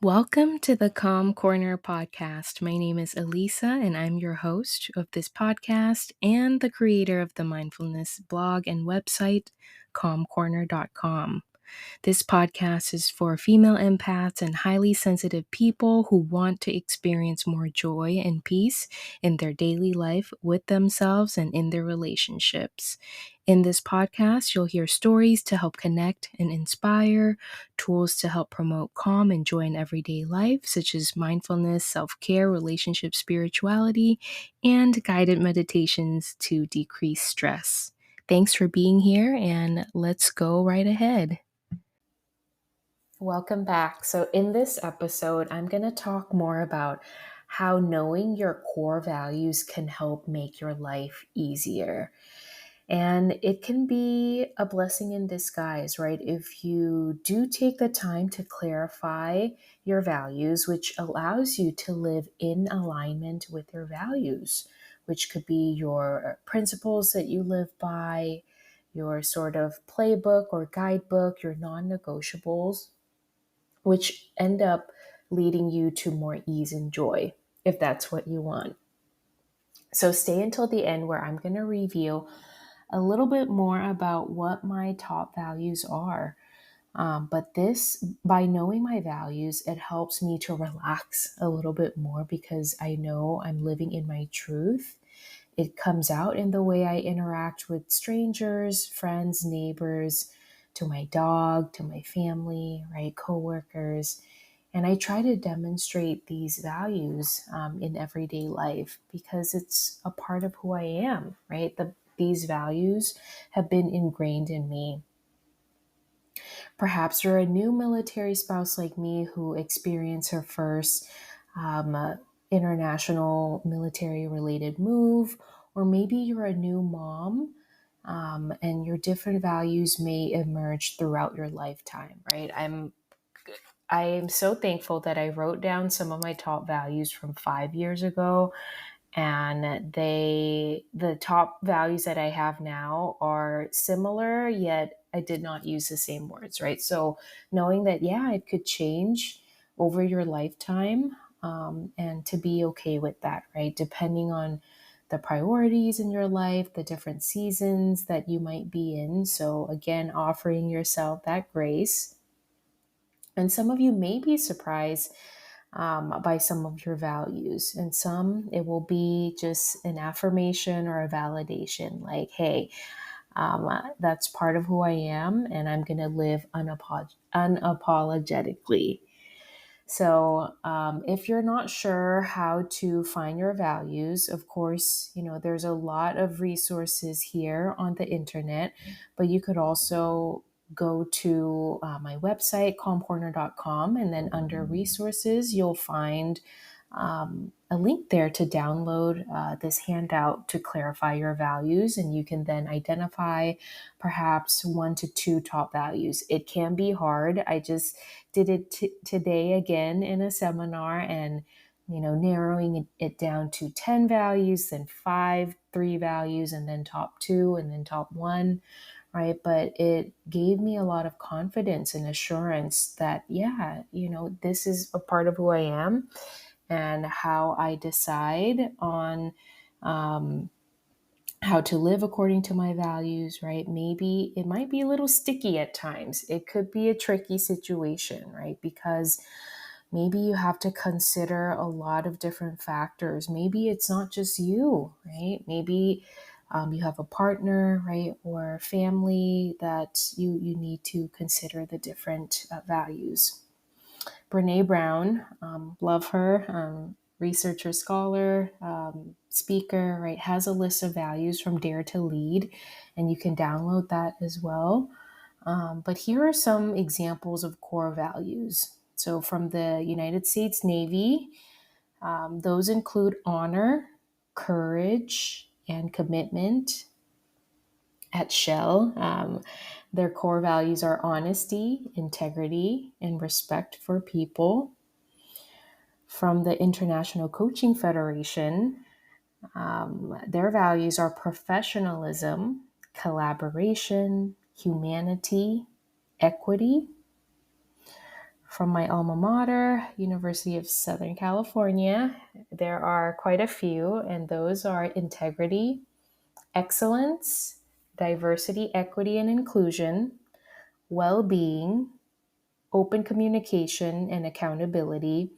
Welcome to the Calm Corner podcast. My name is Elisa, and I'm your host of this podcast and the creator of the mindfulness blog and website, calmcorner.com. This podcast is for female empaths and highly sensitive people who want to experience more joy and peace in their daily life with themselves and in their relationships. In this podcast, you'll hear stories to help connect and inspire, tools to help promote calm and joy in everyday life, such as mindfulness, self-care, relationship spirituality, and guided meditations to decrease stress. Thanks for being here, and let's go right ahead. Welcome back. So, in this episode, I'm going to talk more about how knowing your core values can help make your life easier. And it can be a blessing in disguise, right? If you do take the time to clarify your values, which allows you to live in alignment with your values, which could be your principles that you live by, your sort of playbook or guidebook, your non negotiables, which end up leading you to more ease and joy, if that's what you want. So stay until the end where I'm going to reveal a little bit more about what my top values are. But this, by knowing my values, it helps me to relax a little bit more because I know I'm living in my truth. It comes out in the way I interact with strangers, friends, neighbors, to my dog, to my family, right, coworkers. And I try to demonstrate these values in everyday life because it's a part of who I am, right? These values have been ingrained in me. Perhaps you're a new military spouse like me who experienced her first international military related move, or maybe you're a new mom and your different values may emerge throughout your lifetime, right? I am so thankful that I wrote down some of my top values from 5 years ago, and the top values that I have now are similar, yet I did not use the same words, right? So knowing that, yeah, it could change over your lifetime, and to be okay with that, right? Depending on the priorities in your life, the different seasons that you might be in. So again, offering yourself that grace. And some of you may be surprised by some of your values. And some, it will be just an affirmation or a validation like, hey, that's part of who I am, and I'm going to live unapologetically. So, if you're not sure how to find your values, of course, there's a lot of resources here on the internet, but you could also go to my website, calmcorner.com, and then under resources, you'll find a link there to download this handout to clarify your values, and you can then identify perhaps 1 to 2 top values. It can be hard. I just did it today again in a seminar, and narrowing it down to 10 values, then 5, 3 values, and then top 2, and then top 1, right? But it gave me a lot of confidence and assurance that, yeah, this is a part of who I am, and how I decide on how to live according to my values, right? Maybe it might be a little sticky at times. It could be a tricky situation, right? Because maybe you have to consider a lot of different factors. Maybe it's not just you, right? Maybe you have a partner, right? Or family that you need to consider the different values. Brene Brown, love her, researcher, scholar, speaker, right, has a list of values from Dare to Lead, and you can download that as well. But here are some examples of core values. So from the United States Navy, those include honor, courage, and commitment. At Shell, their core values are honesty, integrity, and respect for people. From the International Coaching Federation, their values are professionalism, collaboration, humanity, equity. from my alma mater, University of Southern California. There are quite a few, and those are integrity, excellence, diversity, equity, and inclusion, well-being, open communication, and accountability.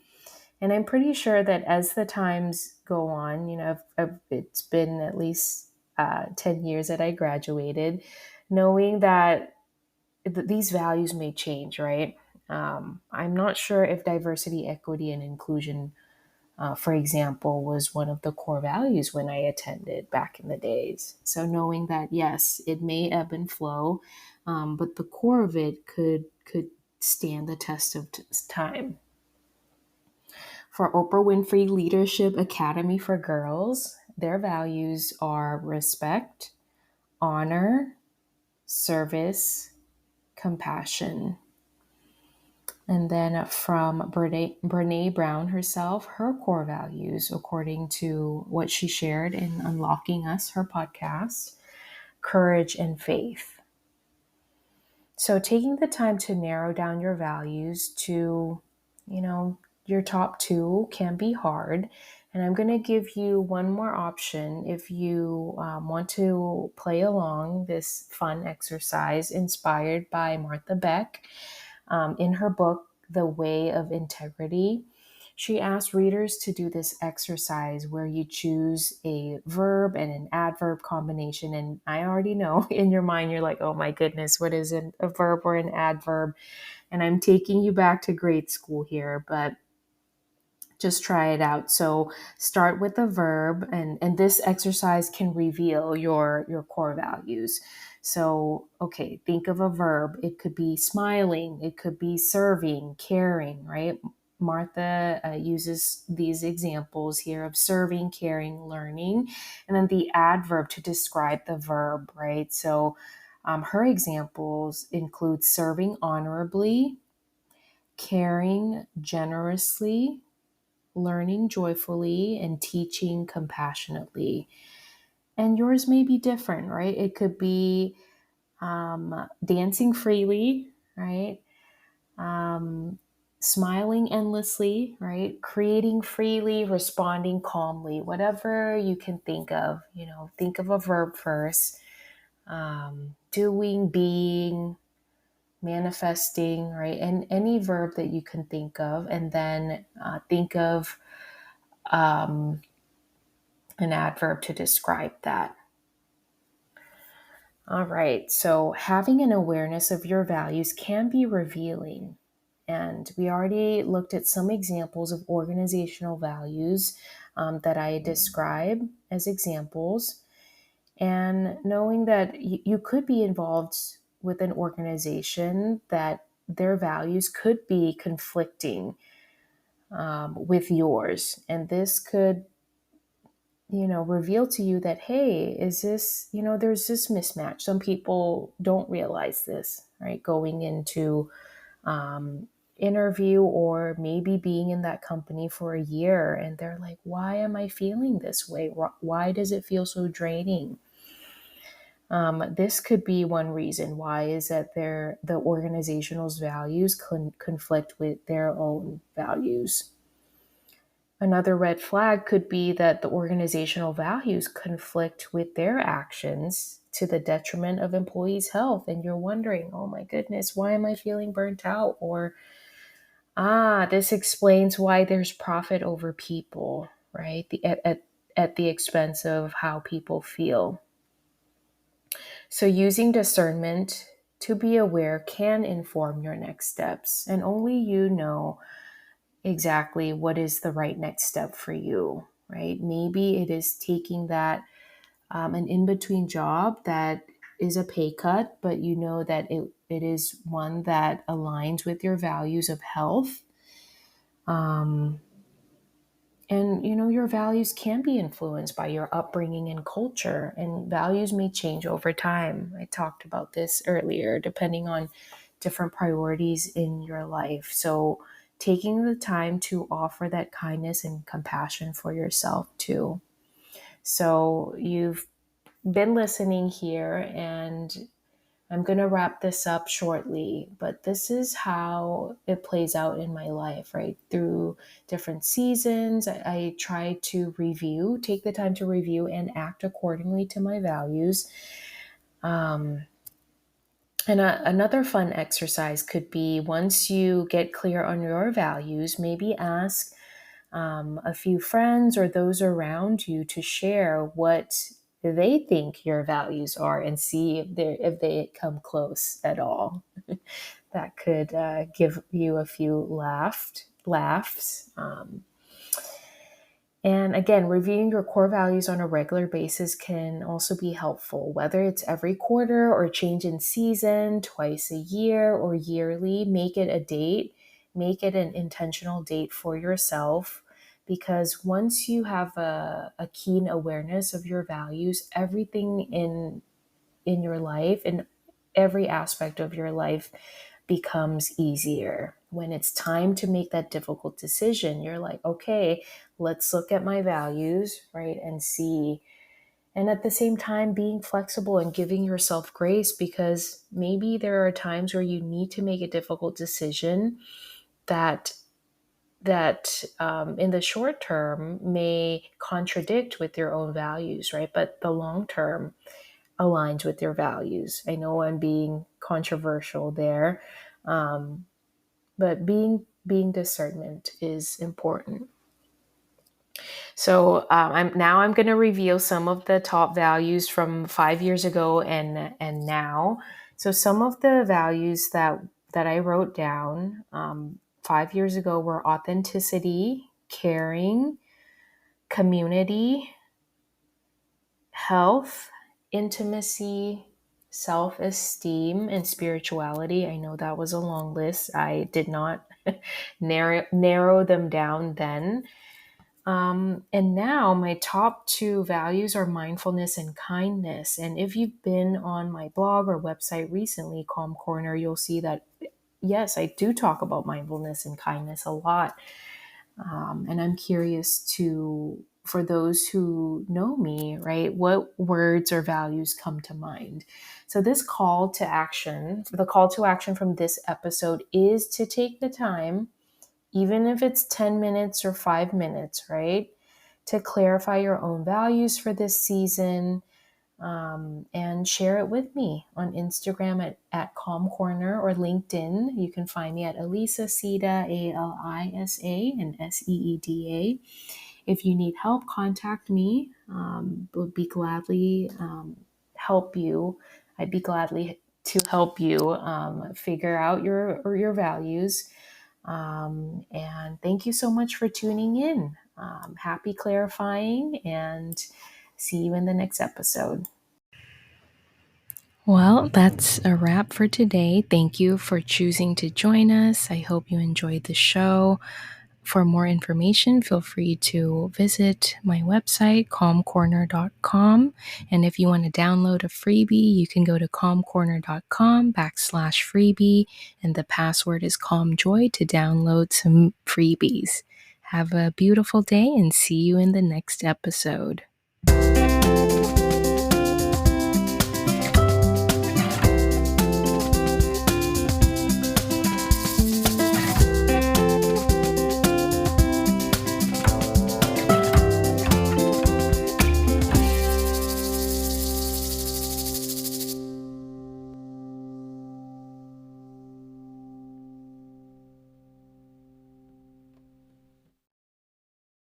And I'm pretty sure that as the times go on, it's been at least 10 years that I graduated, knowing that these values may change, right? I'm not sure if diversity, equity, and inclusion, for example, was one of the core values when I attended back in the days. So knowing that, yes, it may ebb and flow, but the core of it could stand the test of time. For Oprah Winfrey Leadership Academy for Girls, their values are respect, honor, service, compassion. And then from Brene Brown herself, her core values, according to what she shared in Unlocking Us, her podcast, courage and faith. So taking the time to narrow down your values to, your top two can be hard. And I'm going to give you one more option if you want to play along this fun exercise inspired by Martha Beck in her book, The Way of Integrity. She asked readers to do this exercise where you choose a verb and an adverb combination. And I already know in your mind, you're like, oh my goodness, what is a verb or an adverb? And I'm taking you back to grade school here, but just try it out. So start with a verb, and this exercise can reveal your core values. So, okay, think of a verb. It could be smiling, it could be serving, caring, right? Martha uses these examples here of serving, caring, learning, and then the adverb to describe the verb, right? So her examples include serving honorably, caring generously, learning joyfully, and teaching compassionately. And yours may be different, right? It could be dancing freely, right? Smiling endlessly, right? Creating freely, responding calmly, whatever you can think of. Think of a verb first. Doing, being, manifesting, right? And any verb that you can think of. And then think of an adverb to describe that. All right, so having an awareness of your values can be revealing. And we already looked at some examples of organizational values that I describe as examples. And knowing that you could be involved with an organization that their values could be conflicting with yours. And this could reveal to you that, hey, is this, there's this mismatch. Some people don't realize this, right? Going into interview or maybe being in that company for a year and they're like, why am I feeling this way? Why does it feel so draining? This could be one reason why is that the organizational's values conflict with their own values. Another red flag could be that the organizational values conflict with their actions to the detriment of employees' health. And you're wondering, oh my goodness, why am I feeling burnt out? Or, this explains why there's profit over people, right? At the expense of how people feel. So using discernment to be aware can inform your next steps. And only you know exactly what is the right next step for you, right? Maybe it is taking that an in-between job that is a pay cut, but you know that it is one that aligns with your values of health. And your values can be influenced by your upbringing and culture, and values may change over time. I talked about this earlier, depending on different priorities in your life. So taking the time to offer that kindness and compassion for yourself too. So you've been listening here, and I'm going to wrap this up shortly, but this is how it plays out in my life, right? Through different seasons, I try to review, take the time to review and act accordingly to my values. Another fun exercise could be, once you get clear on your values, maybe ask a few friends or those around you to share what they think your values are and see if they come close at all. That could give you a few laughs. And again, reviewing your core values on a regular basis can also be helpful, whether it's every quarter or change in season, twice a year or yearly. Make it a date, make it an intentional date for yourself, because once you have a keen awareness of your values, everything in your life, in every aspect of your life, becomes easier. When it's time to make that difficult decision, you're like, okay, let's look at my values, right? And see. And at the same time, being flexible and giving yourself grace, because maybe there are times where you need to make a difficult decision that in the short term may contradict with your own values, right? But the long term aligns with your values. I know I'm being controversial there, but being discernment is important. So I'm going to reveal some of the top values from 5 years ago and now. So some of the values that I wrote down 5 years ago were authenticity, caring, community, health, intimacy, self esteem, and spirituality. I know that was a long list. I did not narrow them down then. And now my top two values are mindfulness and kindness. And if you've been on my blog or website recently, Calm Corner, you'll see that, yes, I do talk about mindfulness and kindness a lot. And I'm curious for those who know me, right, what words or values come to mind. So the call to action from this episode is to take the time, even if it's 10 minutes or 5 minutes, right, to clarify your own values for this season, and share it with me on Instagram at Calm Corner, or LinkedIn. You can find me at Alisa Seeda, Alisa and Seeda. If you need help, contact me. Would be gladly help you. I'd be gladly to help you figure out your values. And thank you so much for tuning in. Happy clarifying, and see you in the next episode. Well, that's a wrap for today. Thank you for choosing to join us. I hope you enjoyed the show. For more information, feel free to visit my website, calmcorner.com. And if you want to download a freebie, you can go to calmcorner.com/freebie. And the password is calmjoy to download some freebies. Have a beautiful day and see you in the next episode.